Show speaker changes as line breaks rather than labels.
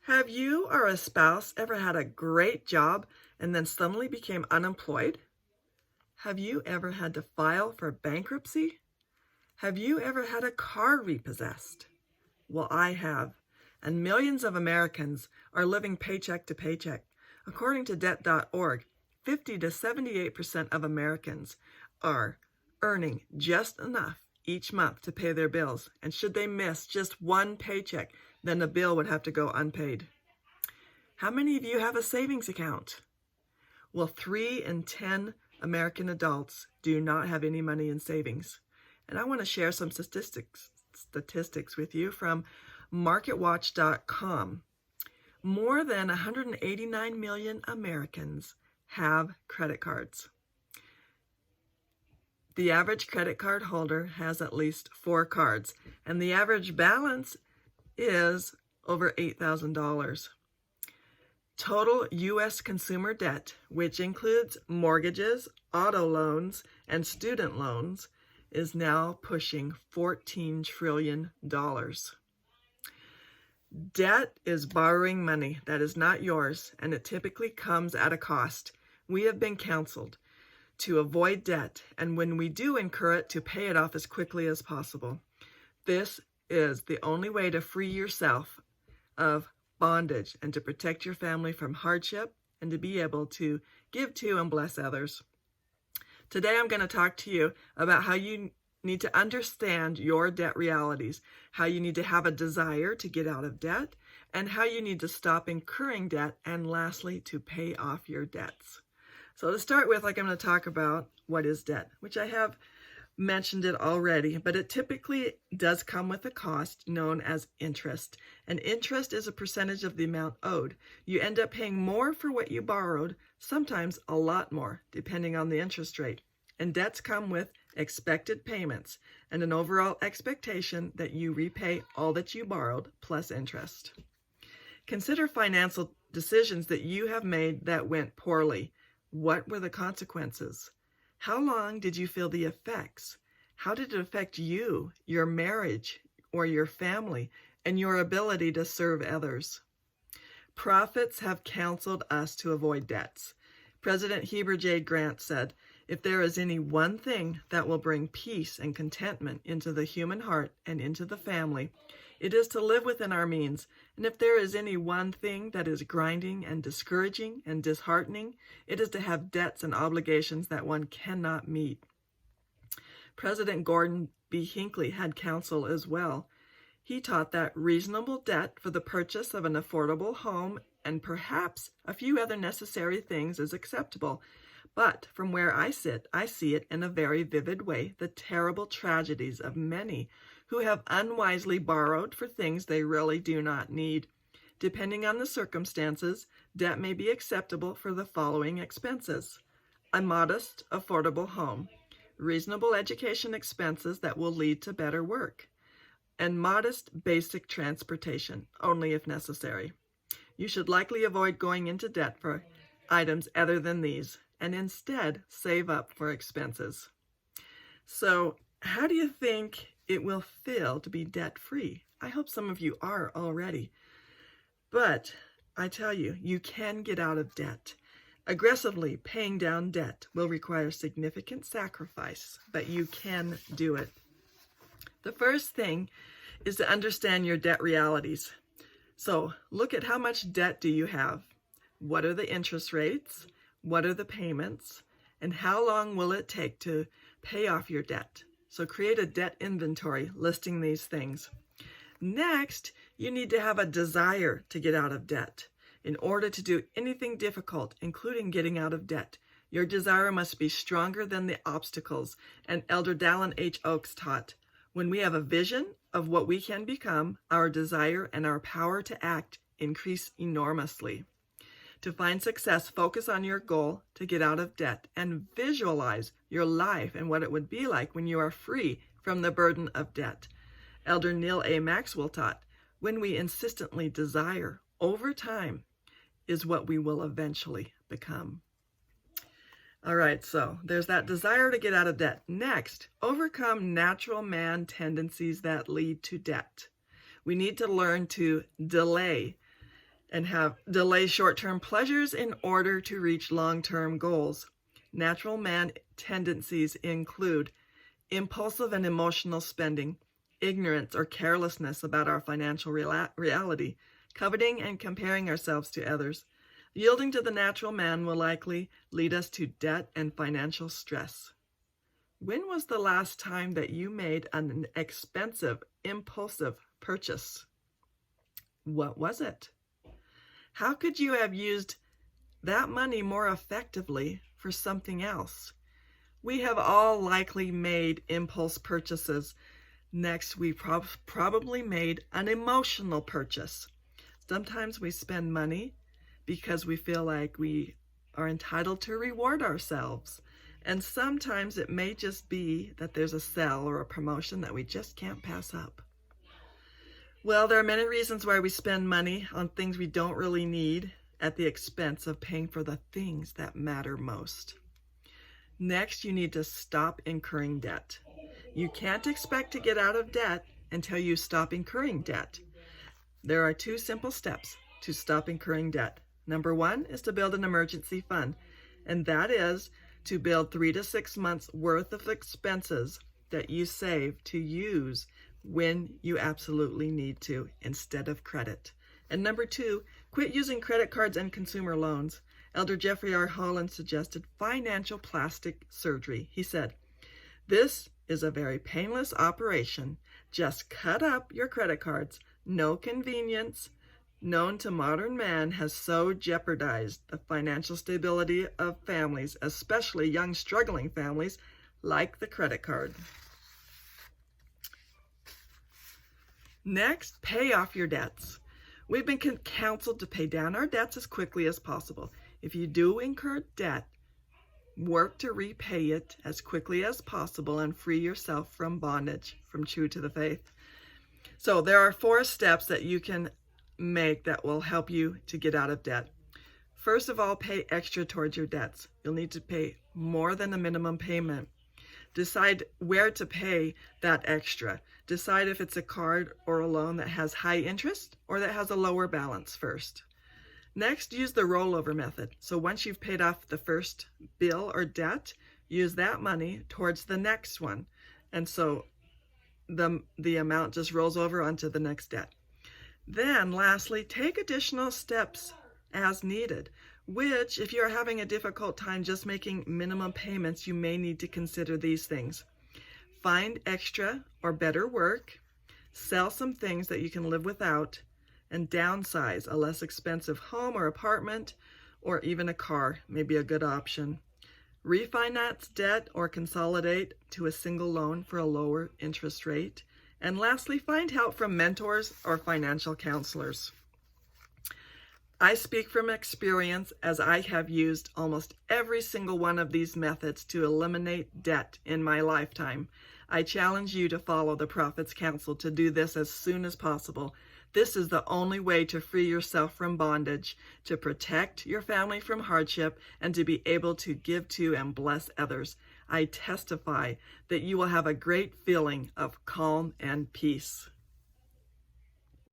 Have you or a spouse ever had a great job and then suddenly became unemployed? Have you ever had to file for bankruptcy? Have you ever had a car repossessed? Well, I have. And millions of Americans are living paycheck to paycheck. According to debt.org, 50 to 78% of Americans are earning just enough each month to pay their bills. And should they miss just one paycheck, then the bill would have to go unpaid. How many of you have a savings account? Well, 3 in 10 American adults do not have any money in savings. And I want to share some statistics with you from MarketWatch.com. More than 189 million Americans have credit cards. The average credit card holder has at least 4 cards, and the average balance is over $8,000. Total U.S. consumer debt, which includes mortgages, auto loans, and student loans, is now pushing $14 trillion. Debt is borrowing money that is not yours, and it typically comes at a cost. We have been counseled to avoid debt, and when we do incur it, to pay it off as quickly as possible. This is the only way to free yourself of bondage and to protect your family from hardship and to be able to give to and bless others. Today I'm going to talk to you about how you need to understand your debt realities, how you need to have a desire to get out of debt, and how you need to stop incurring debt, and lastly, to pay off your debts. So to start with, I'm going to talk about what is debt, which I have mentioned it already, but it typically does come with a cost known as interest. And interest is a percentage of the amount owed. You end up paying more for what you borrowed, sometimes a lot more, depending on the interest rate. And debts come with expected payments and an overall expectation that you repay all that you borrowed plus interest. Consider financial decisions that you have made that went poorly. What were the consequences? How long did you feel the effects? How did it affect you, your marriage, or your family, and your ability to serve others? Prophets have counseled us to avoid debts. President Heber J. Grant said, "If there is any one thing that will bring peace and contentment into the human heart and into the family, it is to live within our means. And if there is any one thing that is grinding and discouraging and disheartening, it is to have debts and obligations that one cannot meet." President Gordon B. Hinckley had counsel as well. He taught that reasonable debt for the purchase of an affordable home and perhaps a few other necessary things is acceptable. But from where I sit, I see it in a very vivid way, the terrible tragedies of many who have unwisely borrowed for things they really do not need. Depending on the circumstances, debt may be acceptable for the following expenses: a modest, affordable home, reasonable education expenses that will lead to better work, and modest basic transportation, only if necessary. You should likely avoid going into debt for items other than these, and instead save up for expenses. So, how do you think it will feel to be debt-free? I hope some of you are already. But I tell you, you can get out of debt. Aggressively paying down debt will require significant sacrifice, but you can do it. The first thing is to understand your debt realities. So look at how much debt do you have? What are the interest rates? What are the payments? And how long will it take to pay off your debt? So create a debt inventory listing these things. Next, you need to have a desire to get out of debt. In order to do anything difficult, including getting out of debt, your desire must be stronger than the obstacles. And Elder Dallin H. Oaks taught, when we have a vision of what we can become, our desire and our power to act increase enormously. To find success, focus on your goal to get out of debt and visualize your life and what it would be like when you are free from the burden of debt. Elder Neil A. Maxwell taught, when we insistently desire, over time is what we will eventually become. All right, so there's that desire to get out of debt. Next, overcome natural man tendencies that lead to debt. We need to learn to delay and delay short-term pleasures in order to reach long-term goals. Natural man tendencies include impulsive and emotional spending, ignorance or carelessness about our financial reality, coveting and comparing ourselves to others. Yielding to the natural man will likely lead us to debt and financial stress. When was the last time that you made an expensive, impulsive purchase? What was it? How could you have used that money more effectively for something else? We have all likely made impulse purchases. Next, we probably made an emotional purchase. Sometimes we spend money because we feel like we are entitled to reward ourselves. And sometimes it may just be that there's a sale or a promotion that we just can't pass up. Well, there are many reasons why we spend money on things we don't really need at the expense of paying for the things that matter most. Next, you need to stop incurring debt. You can't expect to get out of debt until you stop incurring debt. There are 2 simple steps to stop incurring debt. Number 1 is to build an emergency fund, and that is to build 3 to 6 months worth of expenses that you save to use when you absolutely need to instead of credit. And number 2, quit using credit cards and consumer loans. Elder Jeffrey R. Holland suggested financial plastic surgery. He said, "This is a very painless operation. Just cut up your credit cards. No convenience known to modern man has so jeopardized the financial stability of families, especially young struggling families, like the credit card." Next, pay off your debts. We've been counseled to pay down our debts as quickly as possible. If you do incur debt, work to repay it as quickly as possible and free yourself from bondage, from true to the faith. So there are 4 steps that you can make that will help you to get out of debt. First of all, pay extra towards your debts. You'll need to pay more than the minimum payment. Decide where to pay that extra. Decide if it's a card or a loan that has high interest or that has a lower balance first. Next, use the rollover method. So once you've paid off the first bill or debt, use that money towards the next one. And so the amount just rolls over onto the next debt. Then lastly, take additional steps as needed, which if you're having a difficult time just making minimum payments, you may need to consider these things. Find extra or better work, sell some things that you can live without, and downsize. A less expensive home or apartment, or even a car may be a good option. Refinance debt or consolidate to a single loan for a lower interest rate. And lastly, find help from mentors or financial counselors. I speak from experience as I have used almost every single one of these methods to eliminate debt in my lifetime. I challenge you to follow the Prophet's counsel to do this as soon as possible. This is the only way to free yourself from bondage, to protect your family from hardship, and to be able to give to and bless others. I testify that you will have a great feeling of calm and peace.